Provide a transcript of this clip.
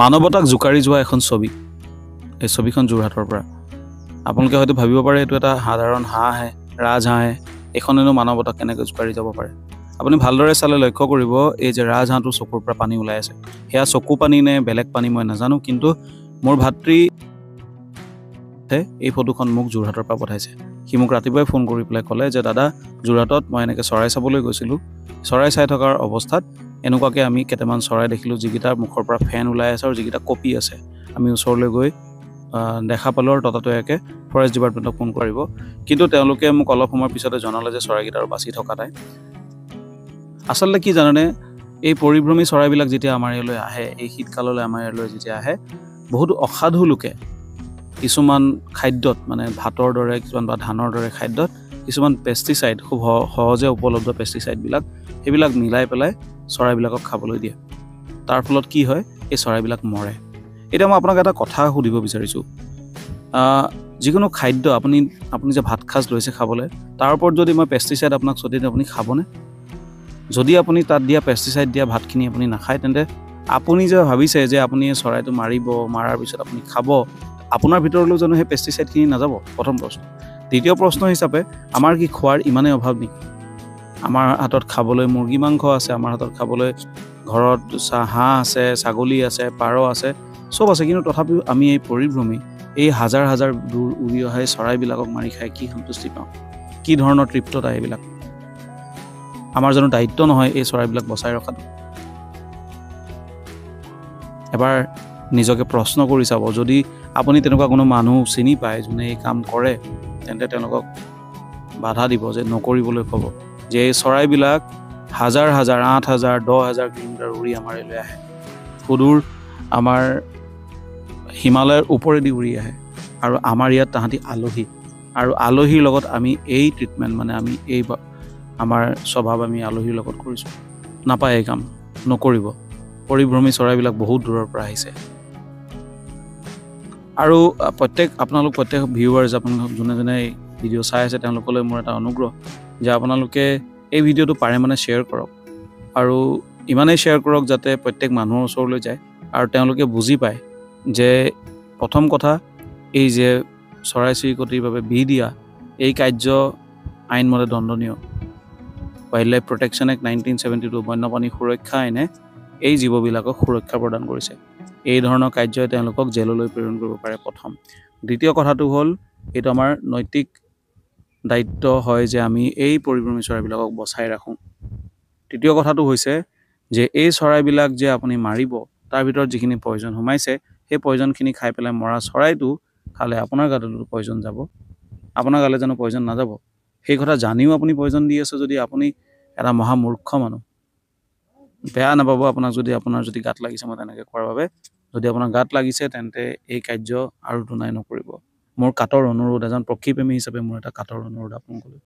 মানৱতাক জোকাৰি যোৱা এখন ছবি। এই ছবিখন যোৰহাটৰ পৰা। আপোনালোকে হয়তো ভাবিব পাৰে এইটো এটা সাধাৰণ হাঁহহে, ৰাজহাঁহে, এইখনেনো মানৱতাক কেনেকৈ জোকাৰি যাব পাৰে। আপুনি ভালদৰে চালে লক্ষ্য কৰিব এই যে ৰাজহাঁহটোৰ চকুৰ পৰা পানী ওলাই আছে, সেয়া চকু পানী নে বেলেগ পানী মই নাজানো, কিন্তু মোৰ ভাতৃ এই ফটোখন মোক যোৰহাটৰ পৰা পঠাইছে। সি মোক ৰাতিপুৱাই ফোন কৰি পেলাই ক'লে যে দাদা, যোৰহাটত মই এনেকৈ চৰাই চাবলৈ গৈছিলোঁ, চৰাই চাই থকাৰ অৱস্থাত এনেকুৱাকৈ আমি কেইটামান চৰাই দেখিলোঁ যিকেইটাৰ মুখৰ পৰা ফেন ওলাই আছে আৰু যিকেইটা কঁপি আছে। আমি ওচৰলৈ গৈ দেখা পালোঁ আৰু ততাতৈয়াকৈ ফৰেষ্ট ডিপাৰ্টমেণ্টক ফোন কৰিব, কিন্তু তেওঁলোকে মোক অলপ সময়ৰ পিছতে জনালে যে চৰাইকেইটা আৰু বাচি থকা নাই। আচলতে কি জানেনে, এই পৰিভ্ৰমী চৰাইবিলাক যেতিয়া আমাৰ ইয়ালৈ আহে, এই শীতকাললৈ আমাৰ ইয়ালৈ যেতিয়া আহে, বহুতো অসাধু লোকে কিছুমান খাদ্যত, মানে ভাতৰ দৰে কিছুমান বা ধানৰ দৰে খাদ্যত কিছুমান পেষ্টিচাইড, খুব সহজে উপলব্ধ পেষ্টিচাইডবিলাক, সেইবিলাক মিলাই পেলাই চৰাইবিলাকক খাবলৈ দিয়ে। তাৰ ফলত কি হয়, এই চৰাইবিলাক মৰে। এতিয়া মই আপোনাক এটা কথা সুধিব বিচাৰিছোঁ, যিকোনো খাদ্য আপুনি যে ভাত সাজ লৈছে খাবলৈ, তাৰ ওপৰত যদি মই পেষ্টিচাইড আপোনাক ছটিয়াই দিওঁ, আপুনি খাবনে? যদি আপুনি তাত দিয়া পেষ্টিচাইড দিয়া ভাতখিনি আপুনি নাখায়, তেন্তে আপুনি যে ভাবিছে যে আপুনি এই চৰাইটো মাৰিব, মাৰাৰ পিছত আপুনি খাব, আপোনাৰ ভিতৰলৈ জানো সেই পেষ্টিচাইডখিনি নাযাব? প্ৰথম প্ৰশ্ন। দ্বিতীয় প্ৰশ্ন হিচাপে, আমাৰ কি খোৱাৰ ইমানেই অভাৱ নেকি? আমাৰ হাতত খাবলৈ মুৰ্গী মাংস আছে, আমাৰ হাতত খাবলৈ ঘৰত হাঁহ আছে, ছাগলী আছে, পাৰ আছে, চব আছে, কিন্তু তথাপিও আমি এই পৰিভ্ৰমী, এই হাজাৰ হাজাৰ দূৰ উৰি অহা এই চৰাইবিলাকক মাৰি খাই কি সন্তুষ্টি পাওঁ? কি ধৰণৰ তৃপ্ততা এইবিলাক? আমাৰ জানো দায়িত্ব নহয় এই চৰাইবিলাক বচাই ৰখাটো? এবাৰ নিজকে প্ৰশ্ন কৰি চাব। যদি আপুনি তেনেকুৱা কোনো মানুহ চিনি পায় যোনে এই কাম কৰে, তেন্তে তেওঁলোকক বাধা দিব, যে নকৰিবলৈ ক'ব, যে এই চৰাইবিলাক হাজাৰ হাজাৰ, 8,000, 10,000 কিলোমিটাৰ উৰি আমাৰ ইয়ালৈ আহে, সুদূৰ আমাৰ হিমালয়ৰ ওপৰেদি উৰি আহে, আৰু আমাৰ ইয়াত তাহাঁতি আলহী, আৰু আলহীৰ লগত আমি এই ট্ৰিটমেণ্ট, মানে আমি এই আমাৰ স্বভাৱ আমি আলহীৰ লগত কৰিছোঁ। নাপায় এই কাম, নকৰিব। পৰিভ্ৰমী চৰাইবিলাক বহুত দূৰৰ পৰা আহিছে। আৰু আপোনালোক প্ৰত্যেক ভিউৱাৰ্ছ, আপোনালোক যোনে যোনে এই ভিডিঅ' চাই আছে, তেওঁলোকলৈ মোৰ এটা অনুগ্ৰহ যে আপোনালোকে এই ভিডিঅ'টো পাৰে মানে শ্বেয়াৰ কৰক, আৰু ইমানেই শ্বেয়াৰ কৰক যাতে প্ৰত্যেক মানুহৰ ওচৰলৈ যায় আৰু তেওঁলোকে বুজি পায় যে প্ৰথম কথা, এই যে চৰাই চিৰিকটিৰ বাবে বিহ দিয়া, এই কাৰ্য আইনমতে দণ্ডনীয়। ৱাইল্ড লাইফ প্ৰটেকশ্যন এক্ট 1972, বন্যপ্ৰাণী সুৰক্ষা আইনে এই জীৱবিলাকক সুৰক্ষা প্ৰদান কৰিছে। এই ধৰণৰ কাৰ্যই তেওঁলোকক জেললৈ প্ৰেৰণ কৰিব পাৰে, প্ৰথম। দ্বিতীয় কথাটো হ'ল, এইটো আমাৰ নৈতিক দায়িত্ব হয় যে আমি এই পৰিভ্ৰমী চৰাইবিলাকক বচাই ৰাখোঁ। তৃতীয় কথাটো হৈছে যে এই চৰাইবিলাক যে আপুনি মাৰিব, তাৰ ভিতৰত যিখিনি পয়জন সোমাইছে, সেই পয়জনখিনি খাই পেলাই মৰা চৰাইটো খালে আপোনাৰ গাতো পয়জন যাব, আপোনাৰ গালে জানো পয়জন নাযাব? সেই কথা জানিও আপুনি পয়জন দি আছে যদি আপুনি এটা মহামূৰ্খ মানুহ। বেয়া নাপাব আপোনাক আপোনাৰ যদি গাত লাগিছে মই তেনেকৈ কোৱাৰ বাবে। যদি আপোনাৰ গাত লাগিছে, তেন্তে এই কাৰ্য আৰু দুনাই নকৰিব। মোৰ কাটৰ অনুৰোধ, এজন পক্ষীপ্ৰেমী হিচাপে মোৰ এটা কাটৰ অনুৰোধ আপোনালোকলৈ।